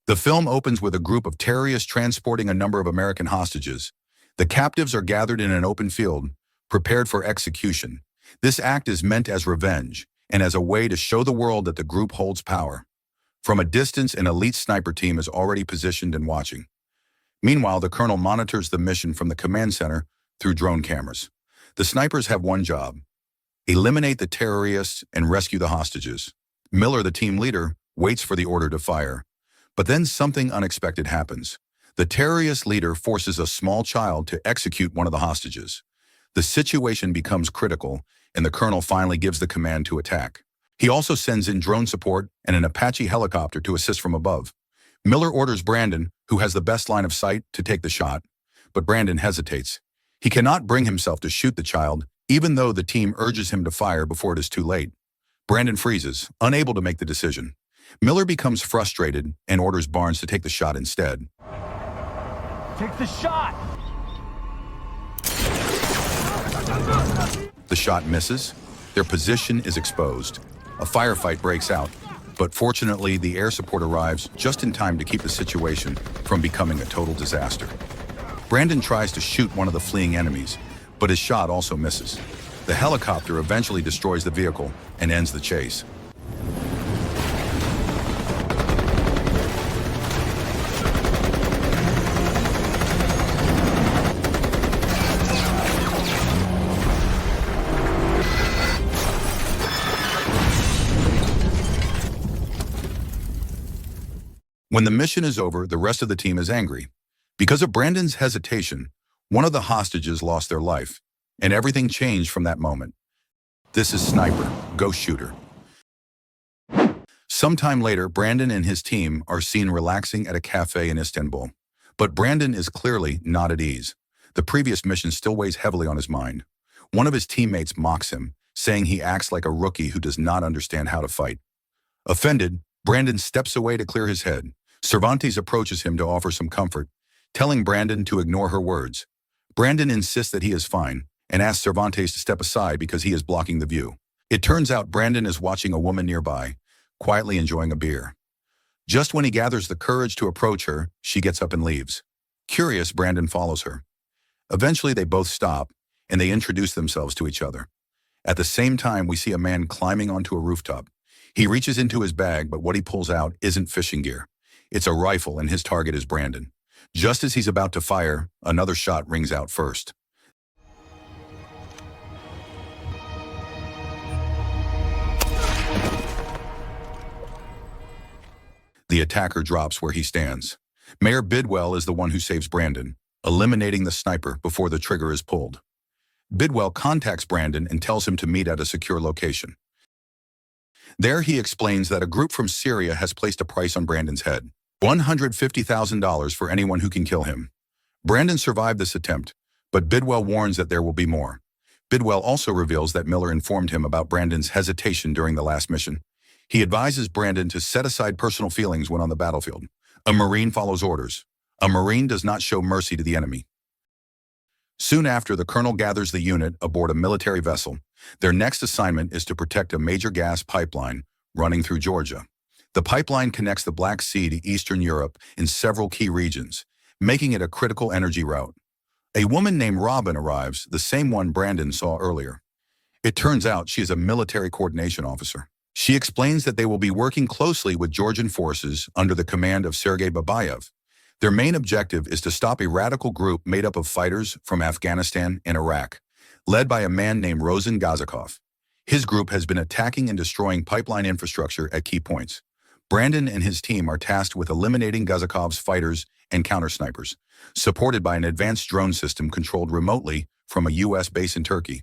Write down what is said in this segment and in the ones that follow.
The film opens with a group of terrorists transporting a number of American hostages. The captives are gathered in an open field, prepared for execution. This act is meant as revenge and as a way to show the world that the group holds power. From a distance, an elite sniper team is already positioned and watching. Meanwhile, the colonel monitors the mission from the command center through drone cameras. The snipers have one job: eliminate the terrorists and rescue the hostages. Miller, the team leader, waits for the order to fire. But then something unexpected happens. The terrorist leader forces a small child to execute one of the hostages. The situation becomes critical, and the colonel finally gives the command to attack. He also sends in drone support and an Apache helicopter to assist from above. Miller orders Brandon, who has the best line of sight, to take the shot, but Brandon hesitates. He cannot bring himself to shoot the child, even though the team urges him to fire before it is too late. Brandon freezes, unable to make the decision. Miller becomes frustrated and orders Barnes to take the shot instead. Take the shot! The shot misses. Their position is exposed. A firefight breaks out, but fortunately the air support arrives just in time to keep the situation from becoming a total disaster. Brandon tries to shoot one of the fleeing enemies, but his shot also misses. The helicopter eventually destroys the vehicle and ends the chase. When the mission is over, the rest of the team is angry. Because of Brandon's hesitation, one of the hostages lost their life, and everything changed from that moment. This is Sniper, Ghost Shooter. Sometime later, Brandon and his team are seen relaxing at a cafe in Istanbul. But Brandon is clearly not at ease. The previous mission still weighs heavily on his mind. One of his teammates mocks him, saying he acts like a rookie who does not understand how to fight. Offended, Brandon steps away to clear his head. Cervantes approaches him to offer some comfort, telling Brandon to ignore her words. Brandon insists that he is fine and asks Cervantes to step aside because he is blocking the view. It turns out Brandon is watching a woman nearby, quietly enjoying a beer. Just when he gathers the courage to approach her, she gets up and leaves. Curious, Brandon follows her. Eventually, they both stop, and they introduce themselves to each other. At the same time, we see a man climbing onto a rooftop. He reaches into his bag, but what he pulls out isn't fishing gear. It's a rifle, and his target is Brandon. Just as he's about to fire, another shot rings out first. The attacker drops where he stands. Mayor Bidwell is the one who saves Brandon, eliminating the sniper before the trigger is pulled. Bidwell contacts Brandon and tells him to meet at a secure location. There he explains that a group from Syria has placed a price on Brandon's head: $150,000 for anyone who can kill him. Brandon survived this attempt, but Bidwell warns that there will be more. Bidwell also reveals that Miller informed him about Brandon's hesitation during the last mission. He advises Brandon to set aside personal feelings when on the battlefield. A Marine follows orders. A Marine does not show mercy to the enemy. Soon after, the colonel gathers the unit aboard a military vessel. Their next assignment is to protect a major gas pipeline running through Georgia. The pipeline connects the Black Sea to Eastern Europe in several key regions, making it a critical energy route. A woman named Robin arrives, the same one Brandon saw earlier. It turns out she is a military coordination officer. She explains that they will be working closely with Georgian forces under the command of Sergei Babayev. Their main objective is to stop a radical group made up of fighters from Afghanistan and Iraq, led by a man named Rosen Gazakov. His group has been attacking and destroying pipeline infrastructure at key points. Brandon and his team are tasked with eliminating Gazakov's fighters and counter-snipers, supported by an advanced drone system controlled remotely from a U.S. base in Turkey.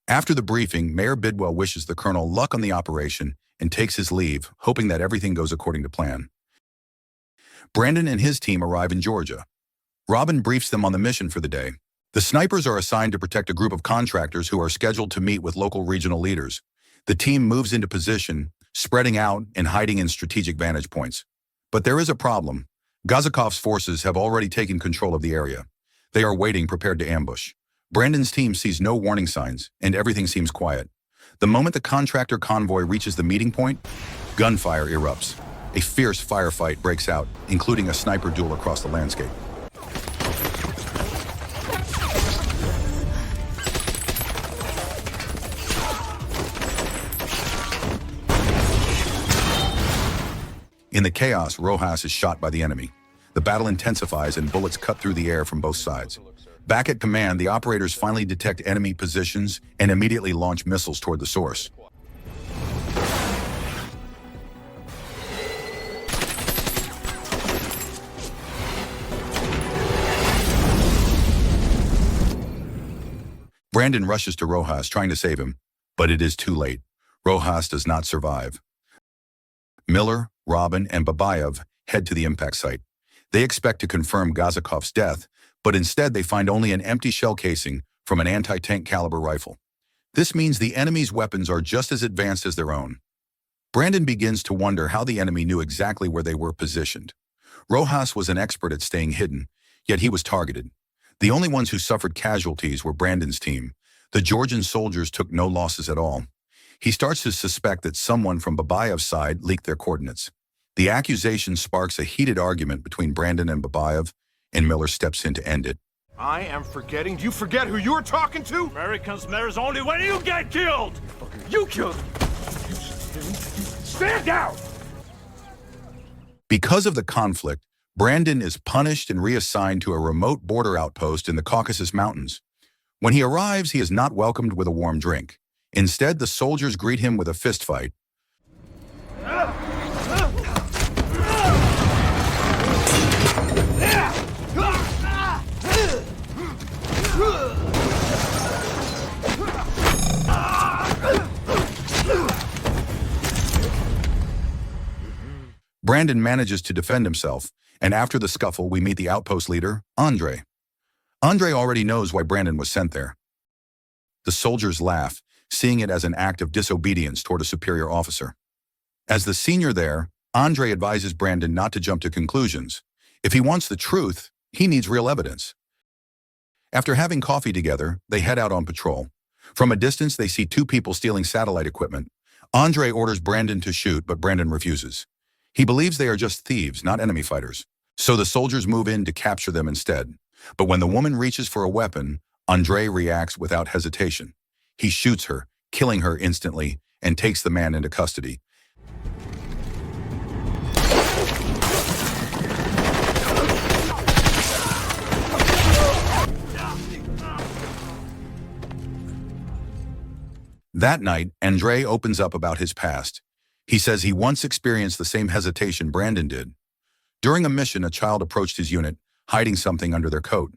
After the briefing, Mayor Bidwell wishes the colonel luck on the operation and takes his leave, hoping that everything goes according to plan. Brandon and his team arrive in Georgia. Robin briefs them on the mission for the day. The snipers are assigned to protect a group of contractors who are scheduled to meet with local regional leaders. The team moves into position, spreading out and hiding in strategic vantage points. But there is a problem. Gazakov's forces have already taken control of the area. They are waiting, prepared to ambush. Brandon's team sees no warning signs, and everything seems quiet. The moment the contractor convoy reaches the meeting point, gunfire erupts. A fierce firefight breaks out, including a sniper duel across the landscape. In the chaos, Rojas is shot by the enemy. The battle intensifies and bullets cut through the air from both sides. Back at command, the operators finally detect enemy positions and immediately launch missiles toward the source. Brandon rushes to Rojas, trying to save him, but it is too late. Rojas does not survive. Miller, Robin, and Babayev head to the impact site. They expect to confirm Gazakov's death, but instead they find only an empty shell casing from an anti-tank caliber rifle. This means the enemy's weapons are just as advanced as their own. Brandon begins to wonder how the enemy knew exactly where they were positioned. Rojas was an expert at staying hidden, yet he was targeted. The only ones who suffered casualties were Brandon's team. The Georgian soldiers took no losses at all. He starts to suspect that someone from Babayev's side leaked their coordinates. The accusation sparks a heated argument between Brandon and Babayev, and Miller steps in to end it. I am forgetting. Do you forget who you're talking to? Americans matters only when you get killed! You killed him! Stand down! Because of the conflict, Brandon is punished and reassigned to a remote border outpost in the Caucasus Mountains. When he arrives, he is not welcomed with a warm drink. Instead, the soldiers greet him with a fistfight. Brandon manages to defend himself, and after the scuffle, we meet the outpost leader, Andre. Andre already knows why Brandon was sent there. The soldiers laugh, seeing it as an act of disobedience toward a superior officer. As the senior there, Andre advises Brandon not to jump to conclusions. If he wants the truth, he needs real evidence. After having coffee together, they head out on patrol. From a distance, they see two people stealing satellite equipment. Andre orders Brandon to shoot, but Brandon refuses. He believes they are just thieves, not enemy fighters. So the soldiers move in to capture them instead. But when the woman reaches for a weapon, Andre reacts without hesitation. He shoots her, killing her instantly, and takes the man into custody. That night, Andre opens up about his past. He says he once experienced the same hesitation Brandon did. During a mission, a child approached his unit, hiding something under their coat.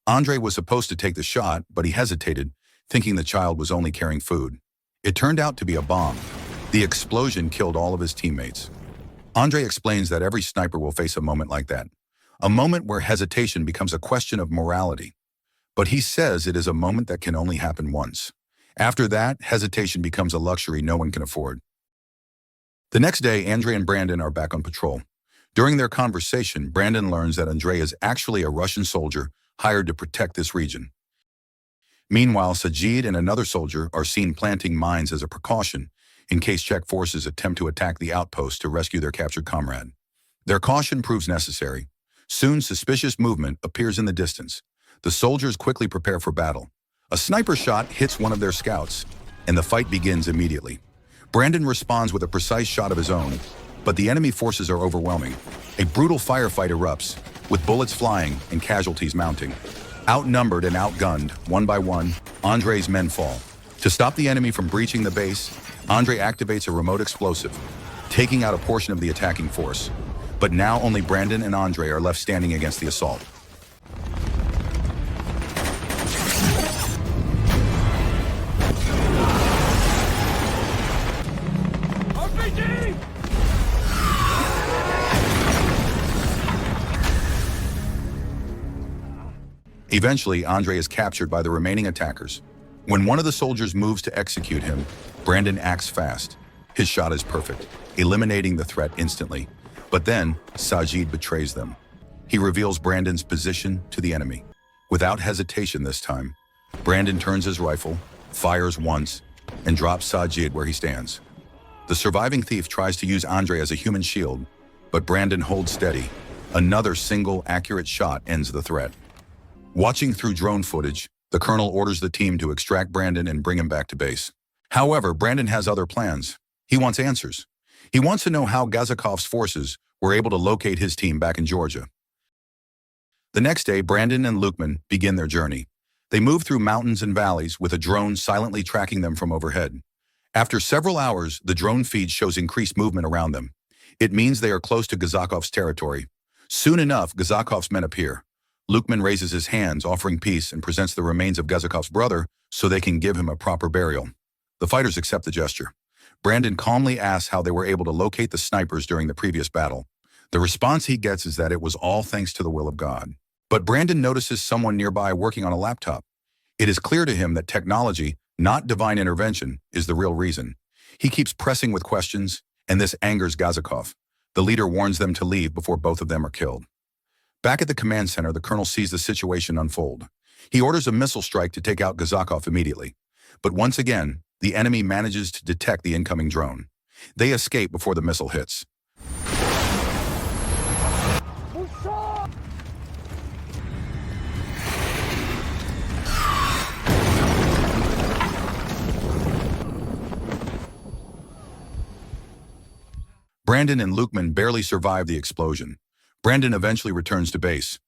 Andre was supposed to take the shot, but he hesitated, thinking the child was only carrying food. It turned out to be a bomb. The explosion killed all of his teammates. Andre explains that every sniper will face a moment like that, a moment where hesitation becomes a question of morality. But he says it is a moment that can only happen once. After that, hesitation becomes a luxury no one can afford. The next day, Andre and Brandon are back on patrol. During their conversation, Brandon learns that Andre is actually a Russian soldier hired to protect this region. Meanwhile, Sajid and another soldier are seen planting mines as a precaution in case Czech forces attempt to attack the outpost to rescue their captured comrade. Their caution proves necessary. Soon, suspicious movement appears in the distance. The soldiers quickly prepare for battle. A sniper shot hits one of their scouts, and the fight begins immediately. Brandon responds with a precise shot of his own, but the enemy forces are overwhelming. A brutal firefight erupts, with bullets flying and casualties mounting. Outnumbered and outgunned, one by one, Andre's men fall. To stop the enemy from breaching the base, Andre activates a remote explosive, taking out a portion of the attacking force. But now only Brandon and Andre are left standing against the assault. Eventually, Andre is captured by the remaining attackers. When one of the soldiers moves to execute him, Brandon acts fast. His shot is perfect, eliminating the threat instantly. But then, Sajid betrays them. He reveals Brandon's position to the enemy. Without hesitation this time, Brandon turns his rifle, fires once, and drops Sajid where he stands. The surviving thief tries to use Andre as a human shield, But Brandon holds steady. Another single, accurate shot ends the threat. Watching through drone footage, the colonel orders the team to extract Brandon and bring him back to base. However, Brandon has other plans. He wants answers. He wants to know how Gazakov's forces were able to locate his team back in Georgia. The next day, Brandon and Lukman begin their journey. They move through mountains and valleys with a drone silently tracking them from overhead. After several hours, the drone feed shows increased movement around them. It means they are close to Gazakov's territory. Soon enough, Gazakov's men appear. Lukman raises his hands, offering peace, and presents the remains of Gazakov's brother so they can give him a proper burial. The fighters accept the gesture. Brandon calmly asks how they were able to locate the snipers during the previous battle. The response he gets is that it was all thanks to the will of God. But Brandon notices someone nearby working on a laptop. It is clear to him that technology, not divine intervention, is the real reason. He keeps pressing with questions, and this angers Gazakov. The leader warns them to leave before both of them are killed. Back at the command center, the colonel sees the situation unfold. He orders a missile strike to take out Gazakov immediately. But once again, the enemy manages to detect the incoming drone. They escape before the missile hits. Brandon and Lukman barely survive the explosion. Brandon eventually returns to base.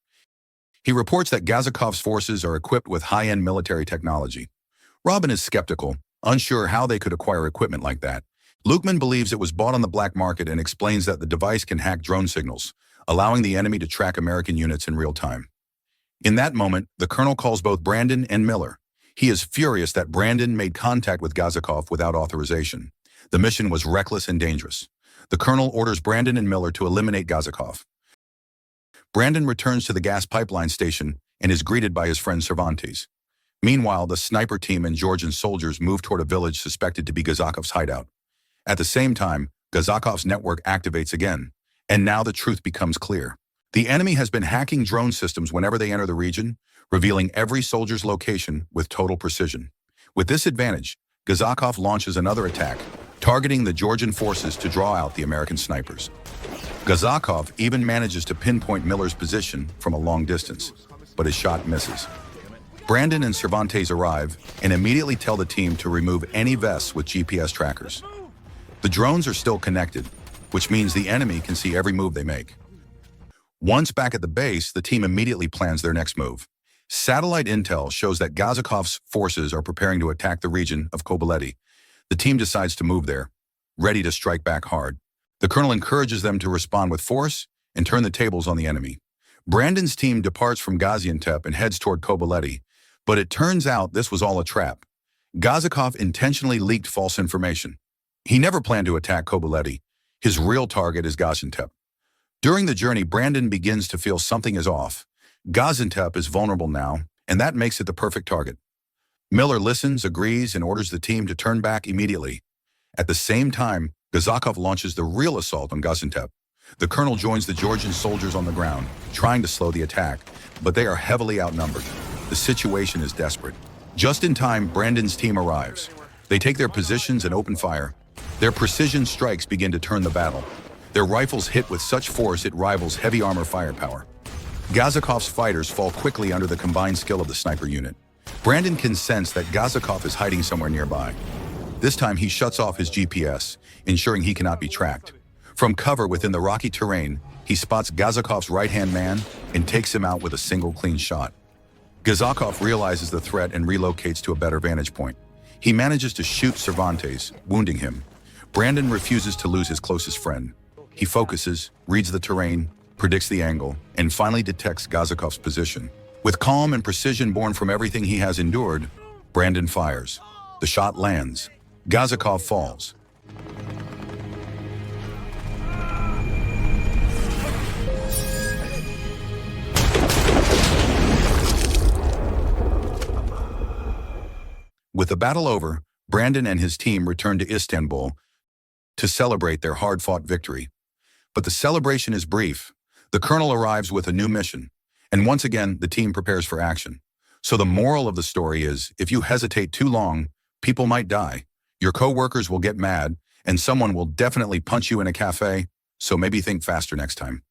He reports that Gazakov's forces are equipped with high-end military technology. Robin is skeptical, unsure how they could acquire equipment like that. Lukman believes it was bought on the black market and explains that the device can hack drone signals, allowing the enemy to track American units in real time. In that moment, the colonel calls both Brandon and Miller. He is furious that Brandon made contact with Gazakov without authorization. The mission was reckless and dangerous. The colonel orders Brandon and Miller to eliminate Gazakov. Brandon returns to the gas pipeline station and is greeted by his friend Cervantes. Meanwhile, the sniper team and Georgian soldiers move toward a village suspected to be Gazakov's hideout. At the same time, Gazakov's network activates again, and now the truth becomes clear. The enemy has been hacking drone systems whenever they enter the region, revealing every soldier's location with total precision. With this advantage, Gazakov launches another attack, targeting the Georgian forces to draw out the American snipers. Gazakov even manages to pinpoint Miller's position from a long distance, but his shot misses. Brandon and Cervantes arrive and immediately tell the team to remove any vests with GPS trackers. The drones are still connected, which means the enemy can see every move they make. Once back at the base, the team immediately plans their next move. Satellite intel shows that Gazakov's forces are preparing to attack the region of Kobaleti. The team decides to move there, ready to strike back hard. The colonel encourages them to respond with force and turn the tables on the enemy. Brandon's team departs from Gaziantep and heads toward Kobaleti, but it turns out this was all a trap. Gazakov intentionally leaked false information. He never planned to attack Kobaleti. His real target is Gaziantep. During the journey, Brandon begins to feel something is off. Gaziantep is vulnerable now, and that makes it the perfect target. Miller listens, agrees, and orders the team to turn back immediately. At the same time, Gazakov launches the real assault on Gaziantep. The colonel joins the Georgian soldiers on the ground, trying to slow the attack, but they are heavily outnumbered. The situation is desperate. Just in time, Brandon's team arrives. They take their positions and open fire. Their precision strikes begin to turn the battle. Their rifles hit with such force it rivals heavy armor firepower. Gazakov's fighters fall quickly under the combined skill of the sniper unit. Brandon can sense that Gazakov is hiding somewhere nearby. This time he shuts off his GPS, ensuring he cannot be tracked. From cover within the rocky terrain, he spots Gazakov's right-hand man and takes him out with a single clean shot. Gazakov realizes the threat and relocates to a better vantage point. He manages to shoot Cervantes, wounding him. Brandon refuses to lose his closest friend. He focuses, reads the terrain, predicts the angle, and finally detects Gazakov's position. With calm and precision born from everything he has endured, Brandon fires. The shot lands. Gazakov falls. With the battle over, Brandon and his team return to Istanbul to celebrate their hard-fought victory. But the celebration is brief. The colonel arrives with a new mission, and once again, the team prepares for action. So the moral of the story is, if you hesitate too long, people might die. Your co-workers will get mad, and someone will definitely punch you in a cafe, so maybe think faster next time.